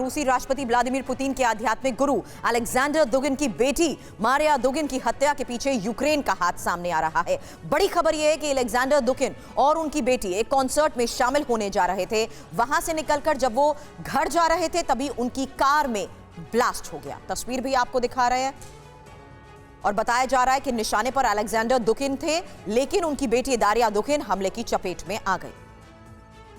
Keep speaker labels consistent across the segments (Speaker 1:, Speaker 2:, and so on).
Speaker 1: रूसी राष्ट्रपति Vladimir Putin के आध्यात्मिक गुरु अलेक्जेंडर दुगिन की बेटी मारिया दुगिन की हत्या के पीछे यूक्रेन का हाथ सामने आ रहा है। बड़ी खबर यह है कि अलेक्जेंडर दुगिन और उनकी बेटी एक कॉन्सर्ट में शामिल होने जा रहे थे। वहां से निकलकर जब वो घर जा रहे थे तभी उनकी कार में ब्लास्ट हो गया। तस्वीर भी आपको दिखा रहे हैं और बताया जा रहा है कि निशाने पर अलेक्जेंडर दुगिन थे, लेकिन उनकी बेटी दारिया दुगिन हमले की चपेट में आ गई।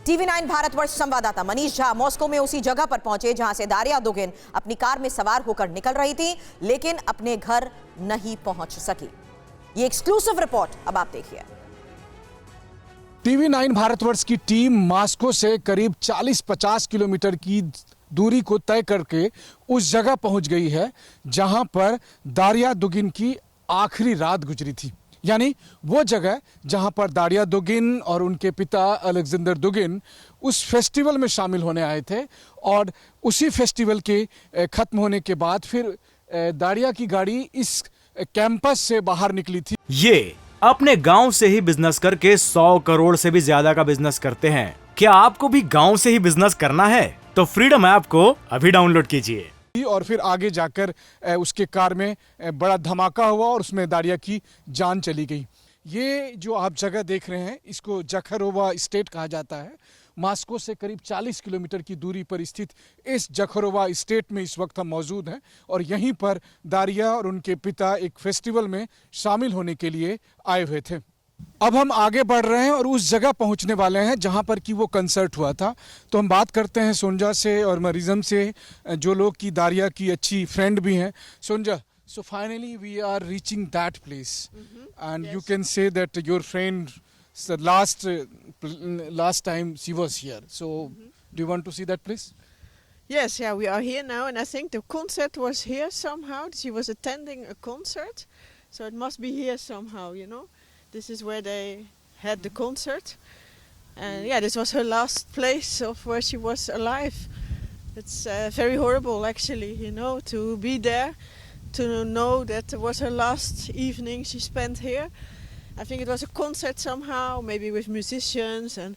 Speaker 1: TV9 भारतवर्ष संवाददाता मनीष झा मॉस्को में उसी जगह पर पहुंचे जहां से दारिया दुगिन अपनी कार में सवार होकर निकल रही थी, लेकिन अपने घर नहीं पहुंच सकी। ये एक्सक्लूसिव रिपोर्ट अब आप देखिए।
Speaker 2: TV9 भारतवर्ष की टीम मॉस्को से करीब 40-50 किलोमीटर की दूरी को तय करके उस जगह पहुंच गई है जहां पर दारिया दुगिन की आखिरी रात गुजरी थी। यानी वो जगह जहां पर दारिया दुगिन और उनके पिता अलेक्जेंडर दुगिन उस फेस्टिवल में शामिल होने आए थे और उसी फेस्टिवल के खत्म होने के बाद फिर दारिया की गाड़ी इस कैंपस से बाहर निकली थी।
Speaker 3: ये अपने गांव से ही बिजनेस करके 100 करोड़ से भी ज्यादा का बिजनेस करते हैं। क्या आपको भी गांव से ही बिजनेस करना है? तो फ्रीडम ऐप को अभी डाउनलोड कीजिए।
Speaker 2: और फिर आगे जाकर उसके कार में बड़ा धमाका हुआ और उसमें दारिया की जान चली गई। ये जो आप जगह देख रहे हैं इसको जखरोवा स्टेट कहा जाता है। मॉस्को से करीब 40 किलोमीटर की दूरी पर स्थित इस जखरोवा स्टेट में इस वक्त हम मौजूद हैं और यहीं पर दारिया और उनके पिता एक फेस्टिवल में शामिल होने के लिए आए हुए थे। अब हम आगे बढ़ रहे हैं और उस जगह पहुंचने वाले हैं जहां पर कि वो कंसर्ट हुआ था। तो हम बात करते हैं सोनजा से और मरियम से, जो लोग की दारिया की अच्छी फ्रेंड भी हैं। सोनजा, so finally we are reaching that place and
Speaker 4: Yes.
Speaker 2: you can say that your friend last time she was here. So do you want to see that place?
Speaker 4: Yes, yeah, we are here now, and I think the concert was here somehow. She was attending a concert, so it must be here somehow, you know. This is where they had the concert. And yeah, this was her last place of where she was alive. It's very horrible, actually, you know, to be there, to know that it was her last evening she spent here. I think it was a concert somehow, maybe with musicians, and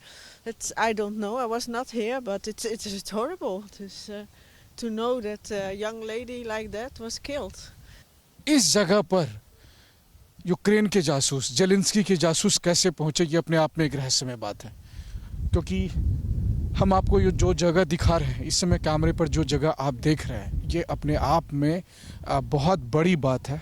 Speaker 4: I don't know. I was not here, but it's horrible to know that a young lady like that was killed.
Speaker 2: इस जगह पर Ukraine के जासूस, Zelensky के जासूस कैसे पहुंचे, ये अपने आप में एक रहस्यमय बात है। क्योंकि हम आपको ये जो जगह दिखा रहे हैं, इस समय कैमरे पर जो जगह आप देख रहे हैं, ये अपने आप में बहुत बड़ी बात है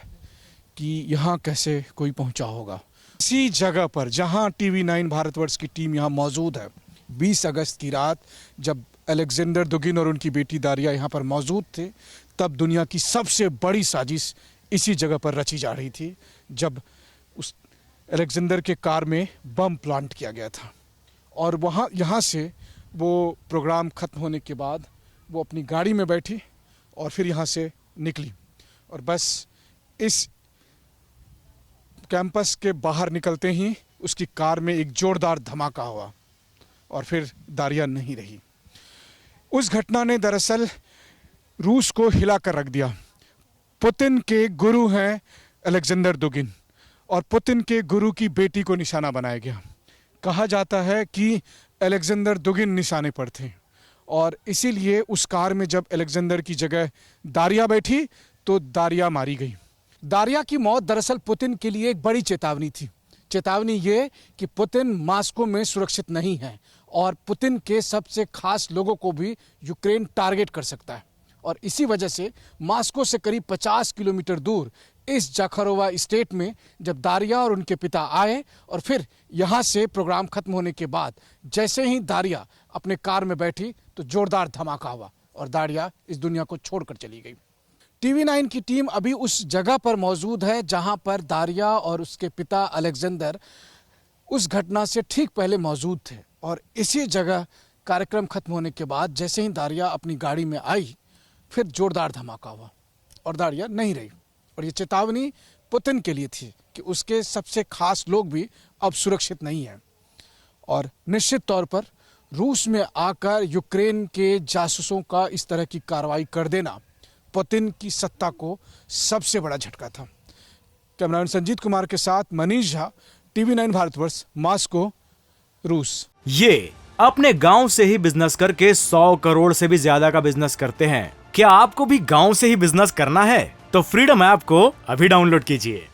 Speaker 2: कि यहाँ कैसे कोई पहुंचा होगा। इसी जगह पर जहाँ TV9 भारतवर्ष की टीम यहाँ मौजूद है, 20 अगस्त की रात जब अलेक्जेंडर दुगिन और उनकी बेटी दारिया यहाँ पर मौजूद थे, तब दुनिया की सबसे बड़ी साजिश इसी जगह पर रची जा रही थी, जब उस अलेक्जेंडर के कार में बम प्लांट किया गया था। और यहाँ से वो प्रोग्राम ख़त्म होने के बाद वो अपनी गाड़ी में बैठी और फिर यहाँ से निकली और बस इस कैंपस के बाहर निकलते ही उसकी कार में एक जोरदार धमाका हुआ और फिर दारिया नहीं रही। उस घटना ने दरअसल रूस को हिला कर रख दिया। पुतिन के गुरु हैं अलेक्जेंडर दुगिन और पुतिन के गुरु की बेटी को निशाना बनाया गया। कहा जाता है कि अलेक्जेंडर दुगिन निशाने पर थे और इसीलिए उस कार में जब अलेक्जेंडर की जगह दारिया बैठी तो दारिया मारी गई। दारिया की मौत दरअसल पुतिन के लिए एक बड़ी चेतावनी थी। चेतावनी ये कि पुतिन मॉस्को में सुरक्षित नहीं है और पुतिन के सबसे खास लोगों को भी यूक्रेन टारगेट कर सकता है। और इसी वजह से मॉस्को से करीब 50 किलोमीटर दूर इस जखरोवा स्टेट में जब दारिया और उनके पिता आए और फिर यहाँ से प्रोग्राम खत्म होने के बाद जैसे ही दारिया अपने कार में बैठी तो जोरदार धमाका हुआ और दारिया इस दुनिया को छोड़कर चली गई। TV9 की टीम अभी उस जगह पर मौजूद है जहाँ पर दारिया और उसके पिता अलेक्जेंडर उस घटना से ठीक पहले मौजूद थे और इसी जगह कार्यक्रम खत्म होने के बाद जैसे ही दारिया अपनी गाड़ी में आई फिर जोरदार धमाका हुआ और दारिया नहीं रही। और ये चेतावनी पुतिन के लिए थी कि उसके सबसे खास लोग भी अब सुरक्षित नहीं हैं। और निश्चित तौर पर रूस में आकर यूक्रेन के जासूसों का इस तरह की कार्रवाई कर देना पुतिन की सत्ता को सबसे बड़ा झटका था। कैमरामैन संजीत कुमार के साथ मनीष झा, TV9 भारतवर्ष, मॉस्को, रूस।
Speaker 3: ये अपने गांव से ही बिजनेस करके 100 करोड़ से भी ज्यादा का बिजनेस करते हैं। क्या आपको भी गांव से ही बिजनेस करना है? तो फ्रीडम ऐप को अभी डाउनलोड कीजिए।